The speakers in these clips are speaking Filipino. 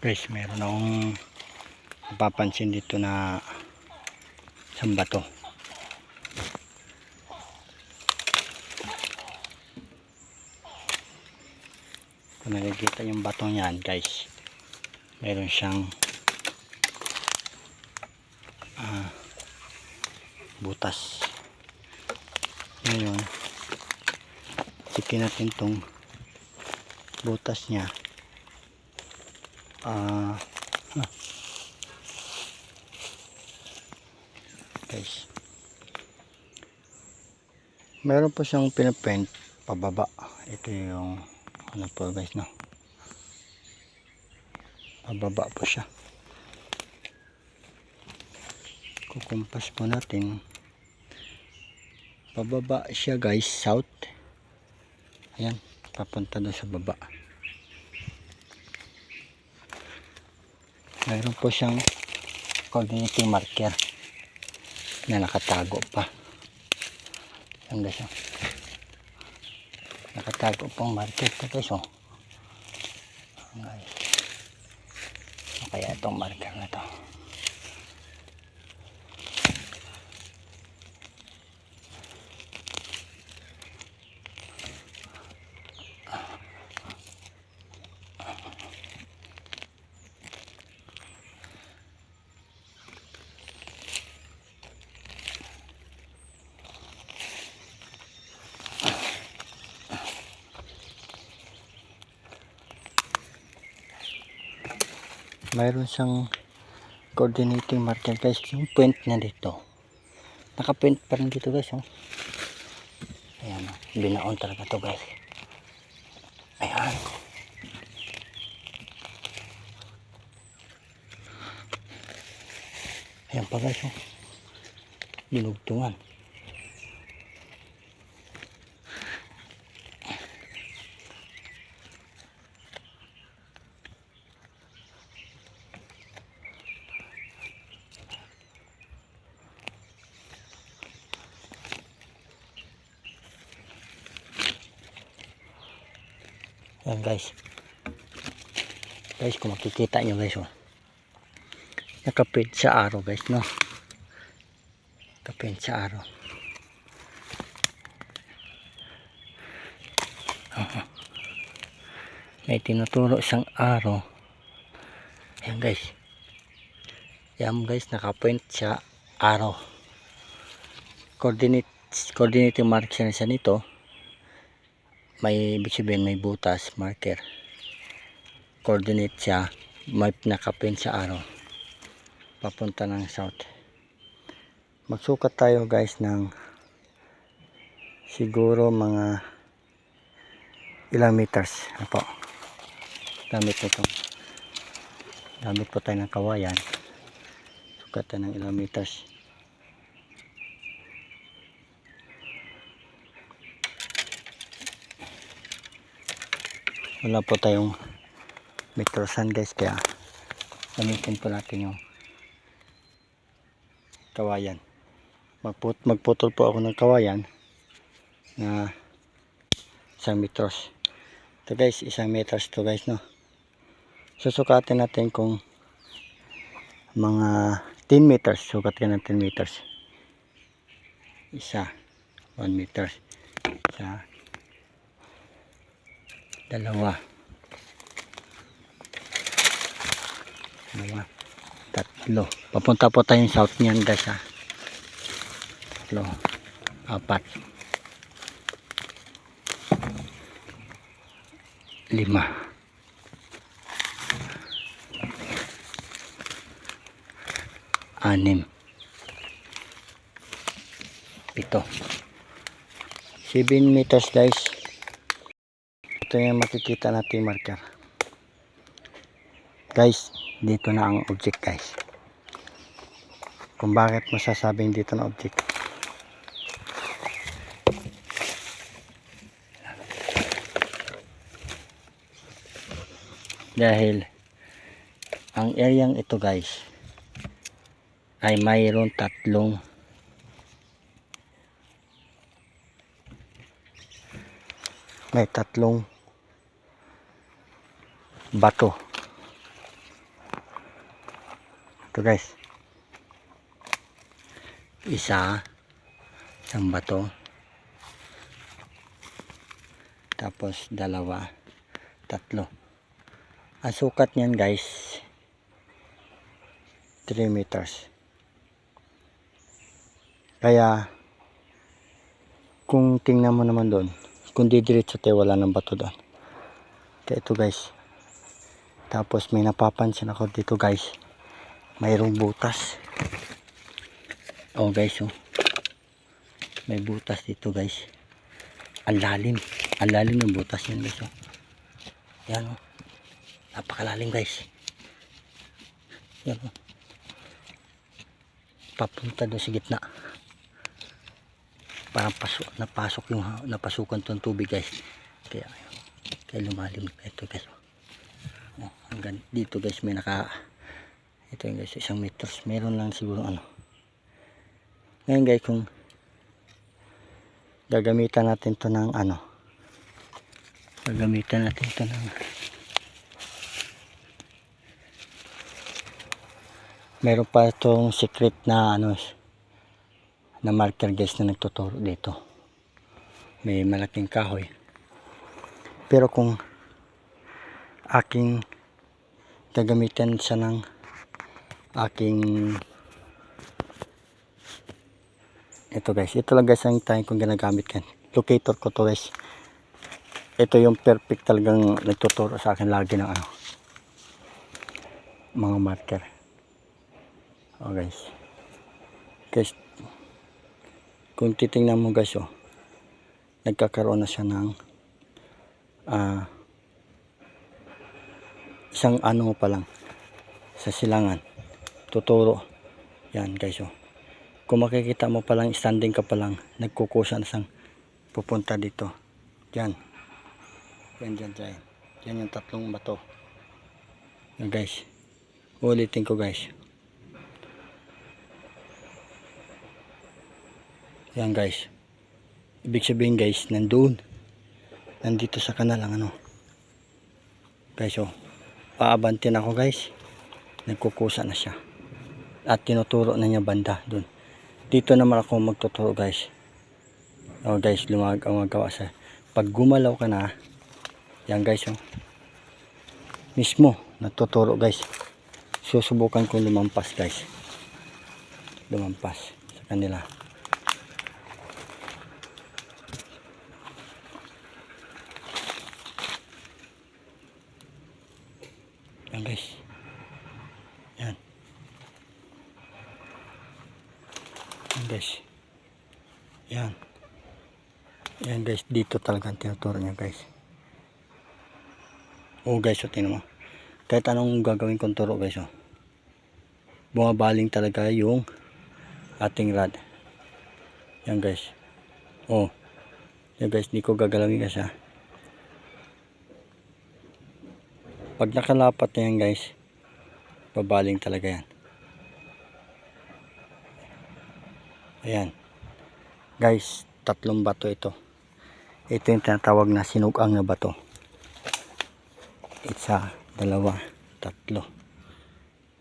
Guys, meron akong napapansin dito na isang bato. Kung nakikita yung batong yan guys, meron siyang butas. Ngayon sikin natin tong butas niya. Guys, meron po siyang pinapaint pababa. Ito yung ano po guys, no, pababa po siya. Kukumpas po natin, pababa siya guys, south. Ayan, papunta doon sa baba. Meron po siyang coordinating marker na nakatago pa. Ayan guys, oh. Nakatago pong marker ito guys, oh. Guys, kaya itong marker na to. Mayroon siyang coordinating marker guys. Yung point niya dito, naka-point pa rin dito guys, oh. Ayan, oh. Binaon talaga to guys. Ayan. Ayan pa guys, oh. Dinugtungan. Ayan guys. Guys, kung makikita nyo guys, oh. Nakapit sa araw guys, no. Nakapit sa araw. May tinuturo isang araw. Ayan guys. Ayan guys, nakapoint sa araw. Coordinating marker siya nito. May ibig sabihin, may butas marker. Coordinate siya, may nakapoint sa araw. Papunta ng south. Magsukat tayo guys ng siguro mga ilang meters. Apo. Gamit po tayo ng kawayan. Sukat tayo ng ilang meters. Wala po tayong metrosan guys, kaya gamitin po natin yung kawayan. Magputol po ako ng kawayan na 1 metros. Ito guys, 1 metros to guys, no. Susukatin natin kung mga 10 meters. Sukat ka ng 10 meters. 1 meters. 2, 3, 4. Papunta po tayong south niyan guys, ha. 3, 4, 5, 6, 7, 7 meters guys. Ito yung makikita natin marker guys. Dito na ang object guys. Kung bakit masasabing dito na object, dahil ang areang ito guys ay mayroon tatlong bato. Ito guys. Isang bato. Tapos dalawa, tatlo. Ang sukat niyan guys, 3 meters. Kaya kung tingnan mo naman doon, kung didiretso tayo, wala ng bato doon. Kaya ito guys. Tapos may napapansin ako dito guys, mayroong butas. Oh guys, oh. May butas dito guys. Ang lalim ng butas yan guys, oh. Yan, oh. Napakalalim guys. Yan, oh. Papunta doon sa gitna. Parang napasukan tong tubig guys. Kaya lumalim ito guys. Oh, hanggang dito guys may ito yung guys, 1 meters. Meron lang siguro ano. Ngayon guys, kung gagamitan natin to ng ano. Meron pa itong secret na ano, na marker guys na nagtuturo dito. May malaking kahoy. Pero kung aking gagamitan siya ng aking ito guys, ito lang guys ang time kong ginagamit kan. Locator ko to guys. Ito yung perfect talagang nagtuturo sa akin lagi ng ano, mga marker. Oh guys. Guys, kung titingnan mo guys, oh, nagkakaroon na siya ng isang ano pa lang sa silangan. Tuturo. Yan guys, oh. Kung makikita mo pa lang, standing ka pa lang, nagkukusa na siyang pupunta dito. Yan. Yan. Yan yung tatlong bato. Yan guys. Ulitin ko guys. Yan guys. Ibig sabihin guys, nandito sa kanal ang ano. Guys, oh. Paabantin ako guys. Nagkukusa na siya. At tinuturo na niya banda dun. Dito naman ako magtuturo guys. Oh guys, lumagawa sa. Pag gumalaw ka na, yan guys, oh. Mismo natuturo guys. Susubukan kong lumampas guys. Lumampas sa kanila. Yan guys. Yan. Yan guys. Yan. Yan guys. Dito talagang tinuturo niya guys. Oh guys, so tingnan mo. Kahit anong gagawin kong turo guys, oh. Bumabaling talaga yung ating rod. Yan guys. Oh. Yan guys, di ko gagalawin guys, ha. Pag nakalapat na yan guys, babaling talaga yan. Ayan. Guys, 3 bato ito. Ito yung tinatawag na sinugang na bato. 1, 2, 3.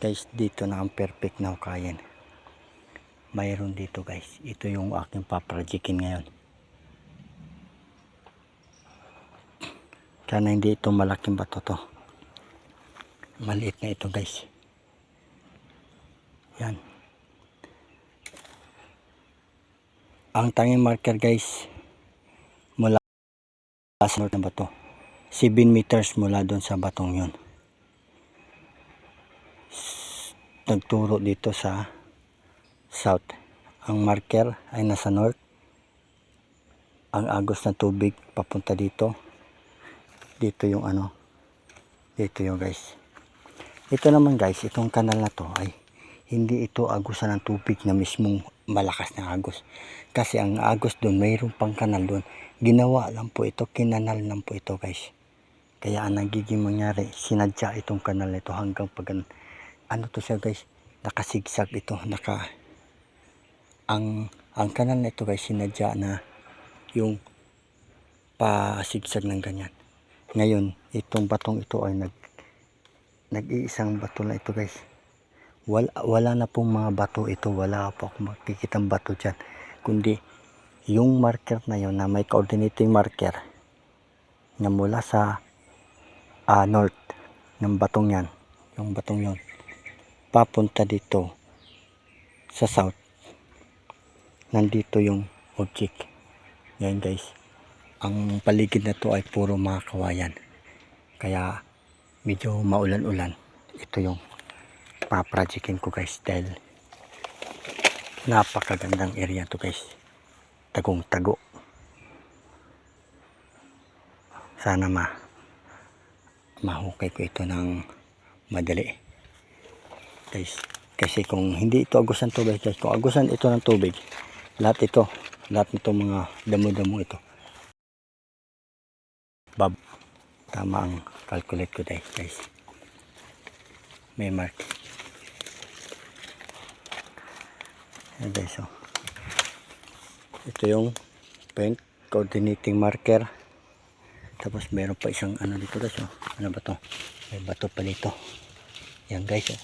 Guys, dito na ang perfect na hukayin. Mayroon dito guys. Ito yung aking paprojectin ngayon. Sana hindi ito malaking bato to. Maliit na ito guys. Yan. Ang tanging marker guys, mula sa north na bato, 7 meters mula doon sa batong yun. Nagturo dito sa south. Ang marker ay nasa north. Ang agos ng tubig papunta dito. Dito yung ano, dito yung guys. Ito naman guys, itong kanal na to ay hindi ito agusan ng tubig na mismong malakas na agos. Kasi ang agos doon, mayroon pang kanal doon. Ginawa lang po ito, kinanal lang po ito guys. Kaya ang nagiging mangyari, sinadya itong kanal na ito hanggang pag ano to siya guys, nakasigsag ito, ang kanal na ito guys, sinadya na yung pasigsag ng ganyan. Ngayon, itong batong ito ay nag-iisang bato na ito guys. wala na pong mga bato ito, wala po akong makikitang bato dyan, kundi yung marker na yon na may coordinating marker na mula sa north ng batong yan, yung batong yon papunta dito sa south, nandito yung object. Yan guys, ang paligid na to ay puro mga kawayan, kaya medyo maulan-ulan. Ito yung paprojectin ko guys, dahil napakagandang area to guys, tagong-tago. Sana mahukay ko ito ng madali guys, kasi kung hindi ito agusan tubig guys, kung agusan ito ng tubig, lahat nito mga damo-damo ito tama ang calculate ko guys. May mark yan guys, so ito yung point coordinating marker. Tapos meron pa isang ano dito guys, oh. Ano ba to? May bato pa dito. Yan guys, oh.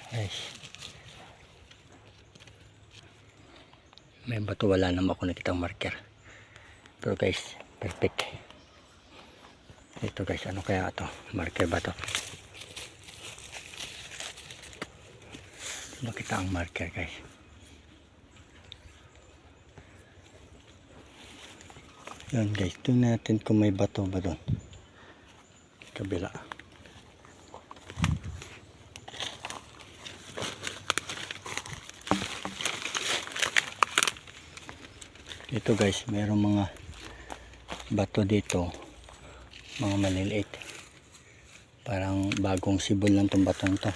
Guys, may bato, wala naman ako nakitang marker, pero guys perfect ito guys. Ano kaya ito? Marker ba to? Makita ang marker guys. Yan guys, tingnan natin kung may bato ba doon kabila. Ito guys, mayroong mga bato dito, mga maliliit, parang bagong sibol lang itong batong to.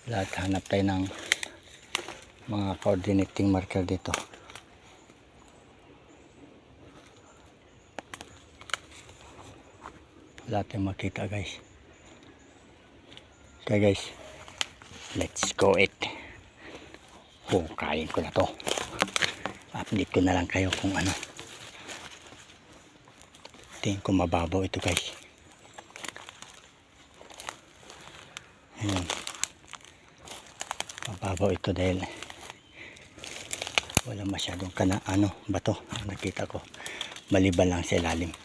Lahat hanap tayo ng mga coordinating marker dito. Lahat yung makita guys. Okay guys, let's go it. Hukayin ko na to. Update ko na lang kayo kung ano. Tingin ko mababaw ito guys. Ayan. Mababaw ito dahil wala masyadong bato. Nakita ko maliban lang sa ilalim.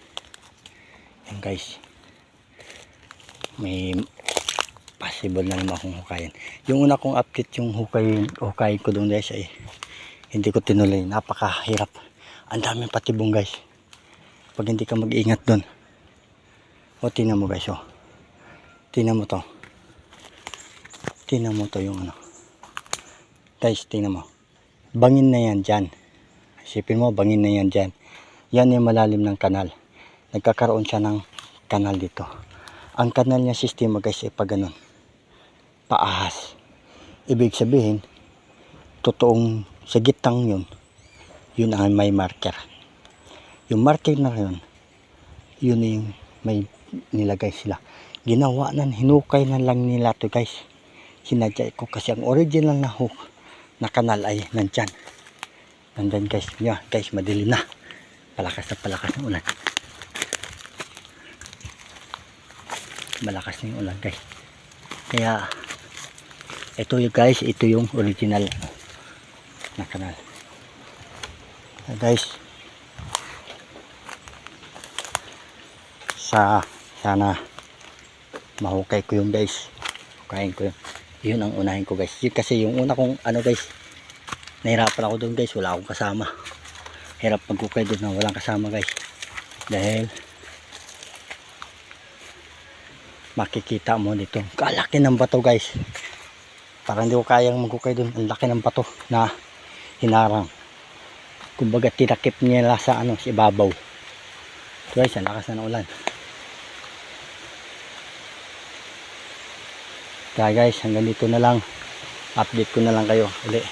Ayan guys, may possible na naman akong hukayin. Yung una kong update, yung hukayin ko doon guys, ay hindi ko tinuloy. Napakahirap, ang daming patibong guys pag hindi ka mag-ingat doon. O tingnan mo guys, oh. Tingnan mo to yung ano guys, tingnan mo, bangin na yan dyan. Isipin mo, bangin na yan dyan. Yan yung malalim ng kanal. Nagkakaroon siya ng kanal dito. Ang kanal niya sistema guys ay pag ganun, paahas. Ibig sabihin, totoong sa gitang yun ang may marker. Yung marker na yun yung may nilagay sila. Ginawa na, hinukay na lang nila to guys. Sinadya ko kasi ang original na kanal ay nandyan guys. Yeah, guys, madilim na. Palakas ng ulan. Malakas na yung ulan guys. Kaya ito yung guys, ito yung original na kanal. Guys, sana mahukay ko yung guys. Hukayin ko yun ang unahin ko guys. Kasi yung una kong ano guys, nahirapan ako doon guys, wala akong kasama. Hirap maghukay doon na walang kasama guys, dahil makikita mo dito kalaki ng bato guys. Parang hindi ko kayang maghukay doon, ang laki ng bato na hinarang. Kumbaga tinakip niya sa sa ibabaw. So guys, ang lakas na ng ulan. Kaya guys, hanggang dito na lang. Update ko na lang kayo uli.